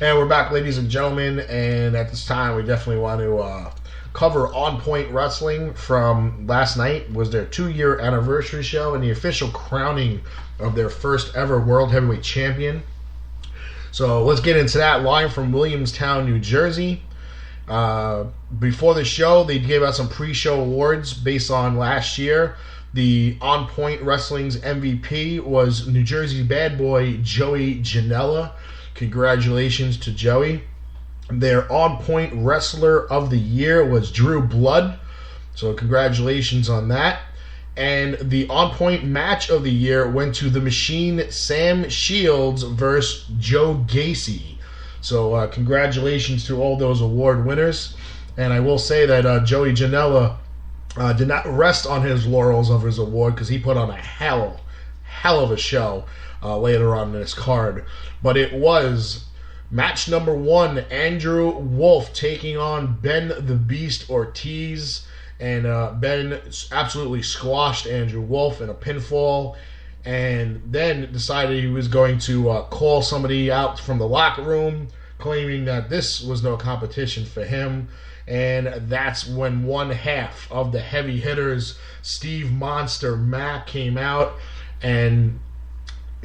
And we're back, ladies and gentlemen, and at this time we definitely want to cover On Point Wrestling from last night. Was their 2-year anniversary show and the official crowning of their first ever World Heavyweight Champion. So let's get into that live from Williamstown, New Jersey. Before the show, they gave out some pre-show awards based on last year. The On Point Wrestling's MVP was New Jersey bad boy Joey Janela. Congratulations to Joey. Their On Point Wrestler of the Year was Drew Blood. So congratulations on that. And the On Point Match of the Year went to The Machine Sam Shields versus Joe Gacy. So congratulations to all those award winners. And I will say that Joey Janela did not rest on his laurels of his award because he put on a hell of a show later on in this card. But it was match number 1, Andrew Wolf taking on Ben the Beast Ortiz. And Ben absolutely squashed Andrew Wolf in a pinfall. And then decided he was going to call somebody out from the locker room, claiming that this was no competition for him. And that's when one half of the heavy hitters, Steve Monster Mack, came out. And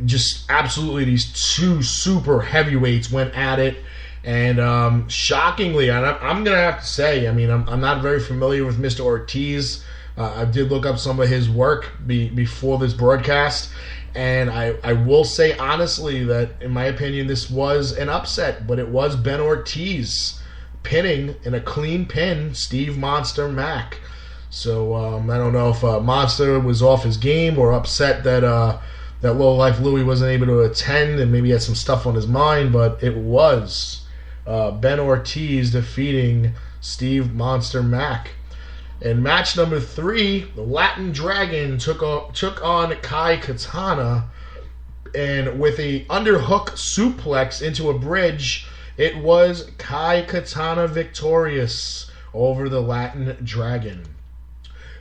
just absolutely these two super heavyweights went at it. And shockingly, and I'm going to have to say, I mean, I'm not very familiar with Mr. Ortiz. I did look up some of his work before this broadcast. And I will say honestly that, in my opinion, this was an upset. But it was Ben Ortiz pinning, in a clean pin, Steve Monster Mack. So I don't know if Monster was off his game or upset that Low Life Louie wasn't able to attend and maybe had some stuff on his mind. But it was Ben Ortiz defeating Steve Monster Mack. In match number 3, the Latin Dragon took on Kai Katana, and with a underhook suplex into a bridge, it was Kai Katana victorious over the Latin Dragon.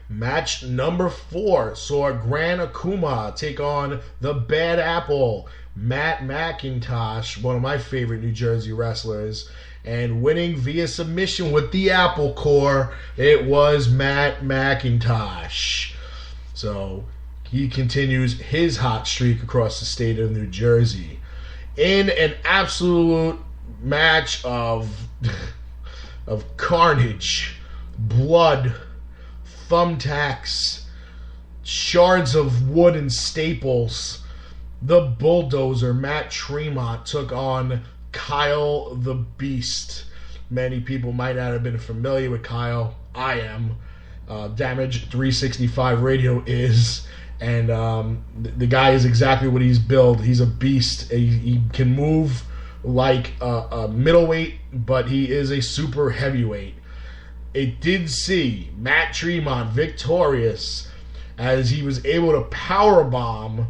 Match number 4 saw Gran Akuma take on the Bad Apple, Matt McIntosh, one of my favorite New Jersey wrestlers, and winning via submission with the Apple Core, it was Matt McIntosh. So he continues his hot streak across the state of New Jersey. In an absolute match of carnage, blood, thumbtacks, shards of wood and staples, the Bulldozer Matt Tremont took on Kyle the Beast. Many people might not have been familiar with Kyle. I am. Damage 365 Radio is. And the guy is exactly what he's billed. He's a beast. He can move like a middleweight, but he is a super heavyweight. It did see Matt Tremont victorious as he was able to powerbomb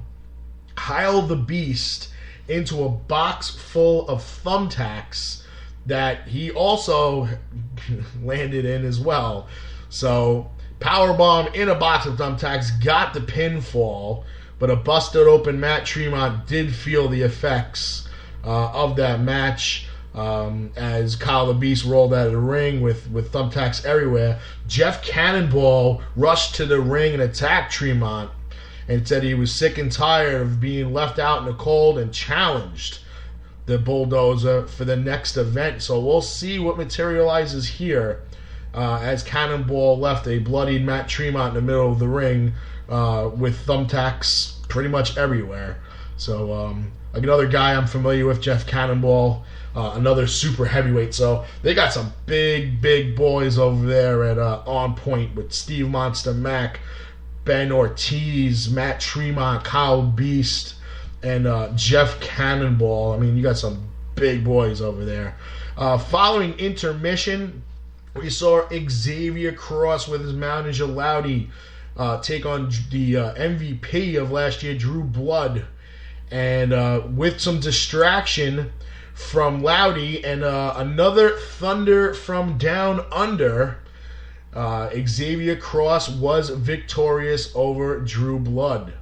Kyle the Beast into a box full of thumbtacks that he also landed in as well. So powerbomb in a box of thumbtacks, got the pinfall, but a busted open Matt Tremont did feel the effects of that match as Kyle the Beast rolled out of the ring with thumbtacks everywhere. Jeff Cannonball rushed to the ring and attacked Tremont and said he was sick and tired of being left out in the cold and challenged the Bulldozer for the next event. So we'll see what materializes here as Cannonball left a bloodied Matt Tremont in the middle of the ring with thumbtacks pretty much everywhere. So another guy I'm familiar with, Jeff Cannonball, another super heavyweight. So they got some big boys over there at On Point with Steve Monster Mack, Ben Ortiz, Matt Tremont, Kyle Beast, and Jeff Cannonball. I mean, you got some big boys over there. Following intermission, we saw Xavier Cross with his manager Loudy take on the MVP of last year, Drew Blood. And with some distraction from Loudy and another Thunder from Down Under, Xavier Cross was victorious over Drew Blood.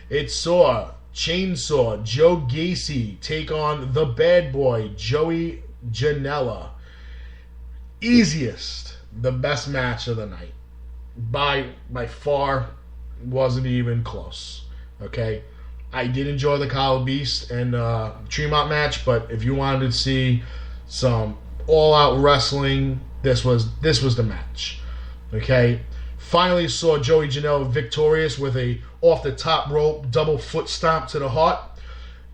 It saw Chainsaw Joe Gacy take on the bad boy Joey Janela. Easiest, the best match of the night. By far, wasn't even close. Okay? I did enjoy the Kyle Beast and Tremont match, but if you wanted to see some all-out wrestling, this was the match. Okay? Finally saw Joey Janela victorious with a off-the-top rope double foot stomp to the heart.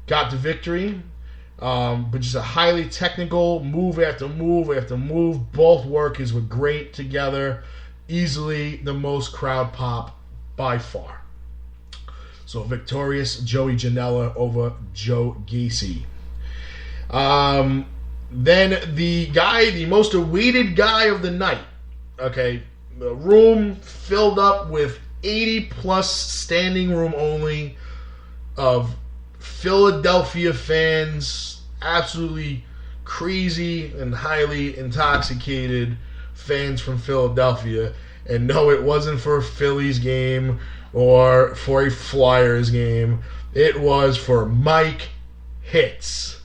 Got the victory. But just a highly technical move after move after move. Both workers were great together. Easily the most crowd pop by far. So victorious Joey Janela over Joe Gacy. Then the most awaited guy of the night. Okay, the room filled up with 80 plus standing room only of Philadelphia fans, absolutely crazy and highly intoxicated fans from Philadelphia. And no, it wasn't for a Phillies game or for a Flyers game. It was for Mike Hitz.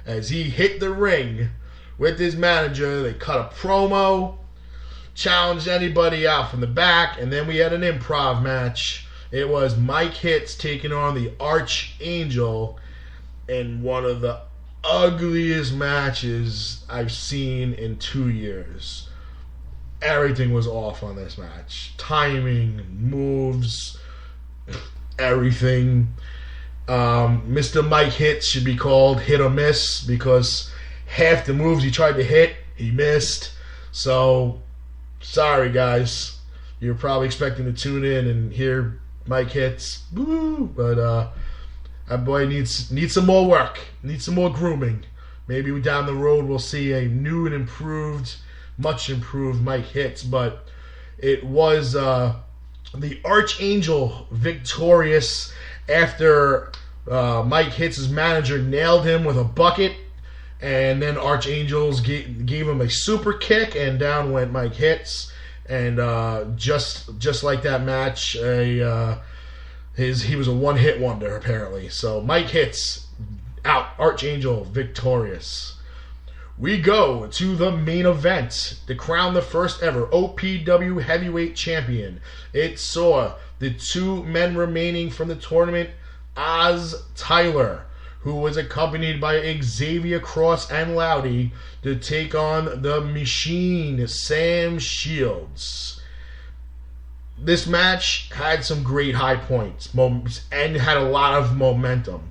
As he hit the ring with his manager, they cut a promo, challenged anybody out from the back, and then we had an improv match. It was Mike Hitz taking on the Archangel in one of the ugliest matches I've seen in 2 years. Everything was off on this match. Timing, moves, everything. Mr. Mike Hitz should be called Hit or Miss because half the moves he tried to hit, he missed. So, sorry guys. You're probably expecting to tune in and hear Mike Hitz. Woo! But that boy needs some more work. Needs some more grooming. Maybe down the road we'll see a new and improved, much improved Mike Hitz. But it was the Archangel victorious after Mike Hitz's manager nailed him with a bucket, and then Archangels gave him a super kick, and down went Mike Hitz. And just like that match, he was a one-hit wonder apparently. So Mike Hitz out, Archangel victorious. We go to the main event to crown the first ever OPW Heavyweight Champion. It saw the two men remaining from the tournament, Oz Tyler, who was accompanied by Xavier Cross and Loudy, to take on the Machine, Sam Shields. This match had some great high points and had a lot of momentum,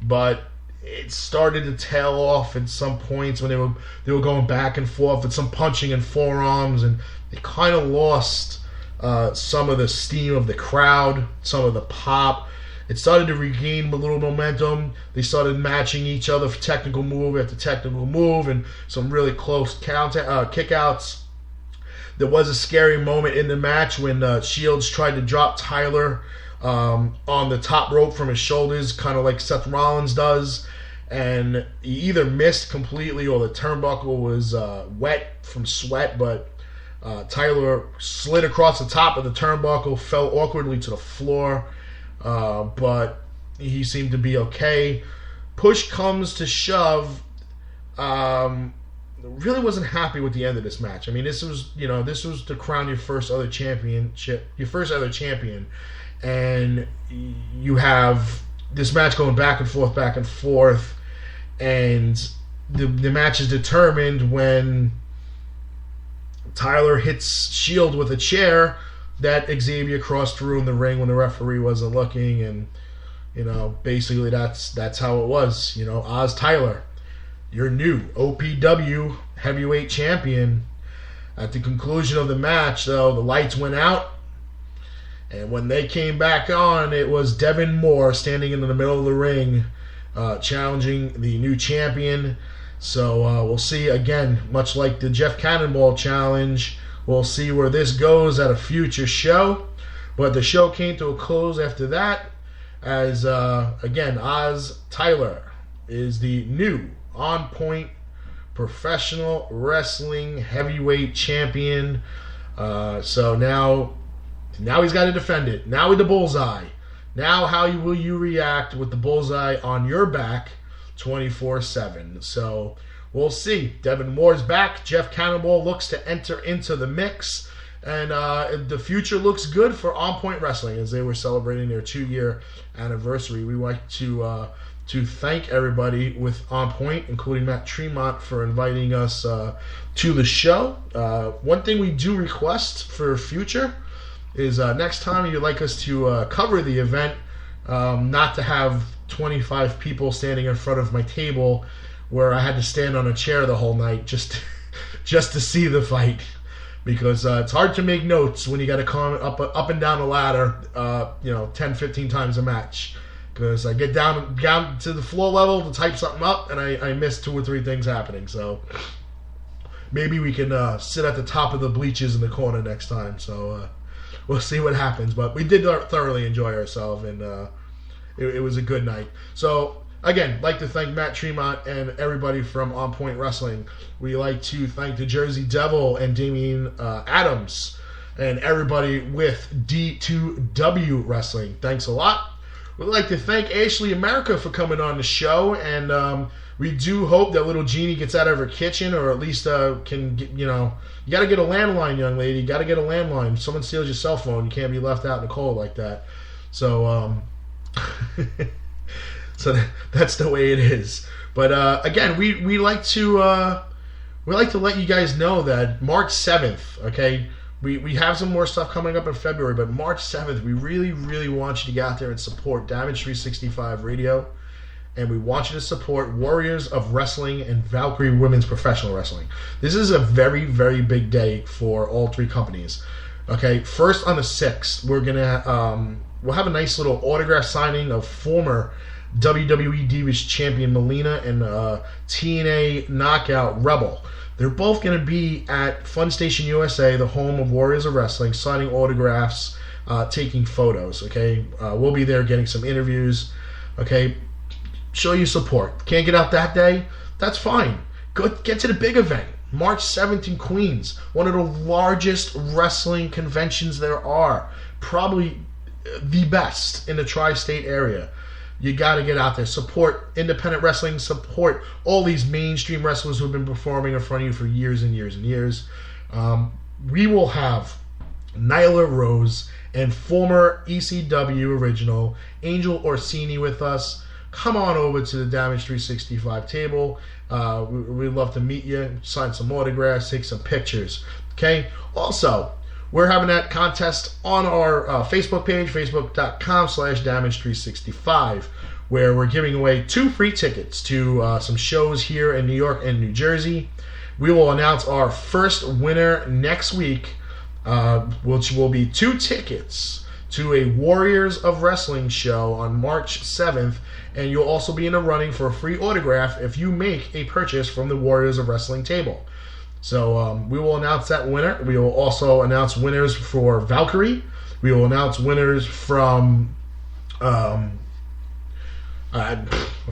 but it started to tail off at some points when they were going back and forth with some punching and forearms, and they kind of lost some of the steam of the crowd, some of the pop. It started to regain a little momentum. They started matching each other for technical move after technical move and some really close kickouts. There was a scary moment in the match when Shields tried to drop Tyler on the top rope from his shoulders, kind of like Seth Rollins does. And he either missed completely or the turnbuckle was wet from sweat, but Tyler slid across the top of the turnbuckle, fell awkwardly to the floor. But he seemed to be okay. Push comes to shove. Really wasn't happy with the end of this match. I mean, this was to crown your first other champion, and you have this match going back and forth, and the match is determined when Tyler hits Shield with a chair that Xavier crossed through in the ring when the referee wasn't looking, and basically that's how it was. Oz Tyler, your new OPW heavyweight champion. At the conclusion of the match, though, the lights went out, and when they came back on, it was Devin Moore standing in the middle of the ring, challenging the new champion. So we'll see again, much like the Jeff Cannonball challenge. We'll see where this goes at a future show. But the show came to a close after that as, again, Oz Tyler is the new On Point Professional Wrestling Heavyweight Champion. So now he's got to defend it. Now with the bullseye. Now, how will you react with the bullseye on your back 24/7? So we'll see. Devin Moore's back. Jeff Cannonball looks to enter into the mix. And the future looks good for On Point Wrestling as they were celebrating their 2-year anniversary. We like to thank everybody with On Point, including Matt Tremont, for inviting us to the show. One thing we do request for future is next time you'd like us to cover the event, not to have 25 people standing in front of my table where I had to stand on a chair the whole night just to see the fight. Because it's hard to make notes when you got to come up and down the ladder, 10, 15 times a match. Because I get down to the floor level to type something up, and I miss 2 or 3 things happening. So maybe we can sit at the top of the bleachers in the corner next time. So we'll see what happens. But we did thoroughly enjoy ourselves, and it was a good night. So again, like to thank Matt Tremont and everybody from On Point Wrestling. We like to thank the Jersey Devil and Damian Adams and everybody with D2wWrestling. Thanks a lot. We'd like to thank Ashley America for coming on the show, and we do hope that Little Jeannie gets out of her kitchen, or at least can get, you got to get a landline, young lady. You got to get a landline. If someone steals your cell phone, you can't be left out in the cold like that. So, so that's the way it is. But again, we like to let you guys know that March 7th, okay, we have some more stuff coming up in February, but March 7th, we really, really want you to get out there and support Damage 365 Radio, and we want you to support Warriors of Wrestling and Valkyrie Women's Professional Wrestling. This is a very, very big day for all 3 companies. Okay, first on the 6th, we'll have a nice little autograph signing of former WWE Divas Champion Melina and TNA Knockout Rebel. They're both going to be at Fun Station USA, the home of Warriors of Wrestling, signing autographs, taking photos. Okay, we'll be there getting some interviews. Okay, show your support. Can't get out that day? That's fine. Go get to the big event. March 7th in Queens, one of the largest wrestling conventions there are. Probably the best in the tri-state area. You got to get out there. Support independent wrestling. Support all these mainstream wrestlers who have been performing in front of you for years and years and years. We will have Nyla Rose and former ECW original Angel Orsini with us. Come on over to the Damage 365 table. We'd love to meet you, sign some autographs, take some pictures. Okay? Also, we're having that contest on our Facebook page, facebook.com/Damage365, where we're giving away 2 free tickets to some shows here in New York and New Jersey. We will announce our first winner next week, which will be 2 tickets to a Warriors of Wrestling show on March 7th, and you'll also be in the running for a free autograph if you make a purchase from the Warriors of Wrestling table. So we will announce that winner. We will also announce winners for Valkyrie. We will announce winners from, of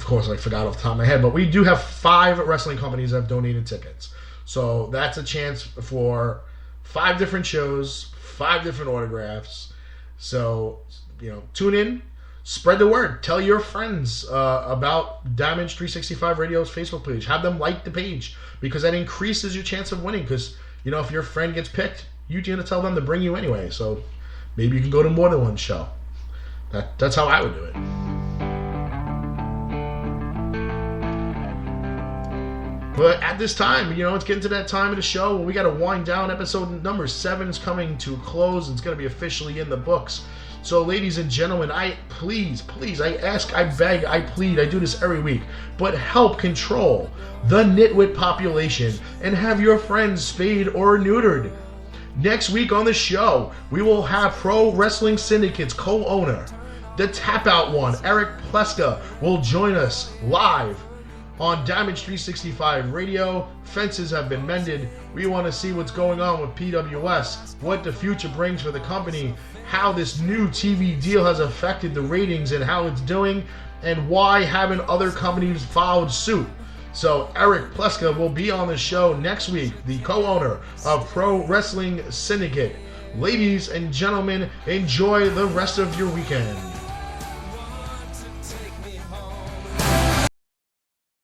course, I forgot off the top of my head, but we do have 5 wrestling companies that have donated tickets. So that's a chance for 5 different shows, 5 different autographs. So, tune in. Spread the word. Tell your friends about Damage 365 Radio's Facebook page. Have them like the page, because that increases your chance of winning. Because, if your friend gets picked, you're going to tell them to bring you anyway. So maybe you can go to more than one show. That's how I would do it. But at this time, it's getting to that time of the show when we got to wind down. Episode number 7 is coming to a close. It's going to be officially in the books. So, ladies and gentlemen, please, I ask, I beg, I plead, I do this every week, but help control the nitwit population and have your friends spayed or neutered. Next week on the show, we will have Pro Wrestling Syndicate's co-owner, the Tap Out One, Eric Pleska, will join us live on Damage 365 Radio. Fences have been mended. We want to see what's going on with PWS, what the future brings for the company, how this new TV deal has affected the ratings and how it's doing, and why haven't other companies followed suit. So Eric Pleska will be on the show next week, the co-owner of Pro Wrestling Syndicate. Ladies and gentlemen, enjoy the rest of your weekend.